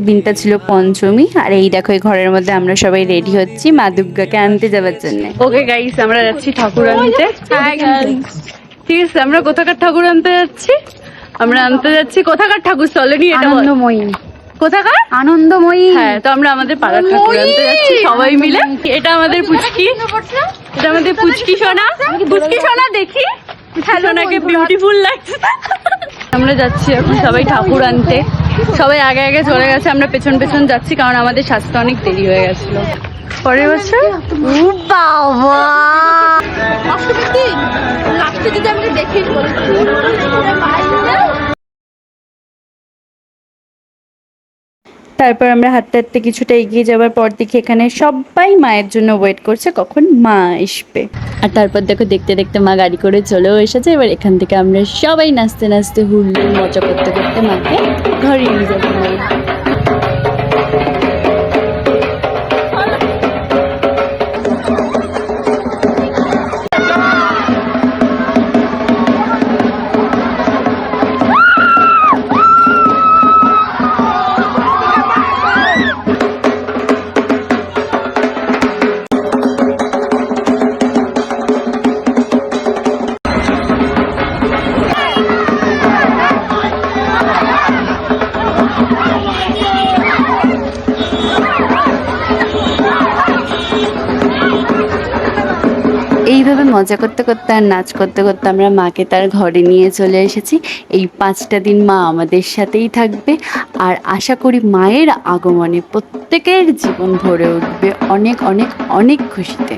আজকের দিনটা ছিল পঞ্চমী। আর এই দেখো এই ঘরের মধ্যে আমরা সবাই রেডি হচ্ছি মা দুর্গাকে আনতে যাওয়ার জন্য। ওকে গাইস, আমরা যাচ্ছি ঠাকুর আনতে। ঠিক আছে, আমরা কোথাকার ঠাকুর আনতে যাচ্ছি? আমরা আনতে যাচ্ছি কোথাকার ঠাকুর চলে নি, এটা আনন্দময়ী। কোথাকার? আনন্দময়ী। হ্যাঁ, তো আমরা আমাদের পাড়ার ঠাকুর আনতে যাচ্ছি সবাই মিলে। এটা আমাদের পুচকি, এটা আমাদের পুচকি সোনা। পুচকি সোনা দেখি, সোনাকে বিউটিফুল লাগছে। আমরা যাচ্ছি এখন সবাই ঠাকুর আনতে। সবাই আগে আগে চলে গেছে, আমরা পেছন পেছন যাচ্ছি কারণ আমাদের সাজতে অনেক দেরি হয়ে গেছিল। পরের বছর বাবা তারপর আমরা হাঁটতে হাঁটতে কিছুটা এগিয়ে যাওয়ার পর দেখি এখানে সবাই মায়ের জন্য ওয়েট করছে কখন মা আসবে। আর তারপর দেখো দেখতে দেখতে মা গাড়ি করে চলেও এসেছে। এবার এখান থেকে আমরা সবাই নাচতে নাচতে হুল্লোড় মজা করতে করতে মাকে ঘরে নিয়ে যাবো। এইভাবে মজা করতে করতে আর নাচ করতে করতে আমরা মাকে তার ঘরে নিয়ে চলে এসেছি। এই 5টা দিন মা আমাদের সাথেই থাকবে। আর আশা করি মায়ের আগমনে প্রত্যেকের জীবন ভরে উঠবে অনেক অনেক অনেক খুশিতে।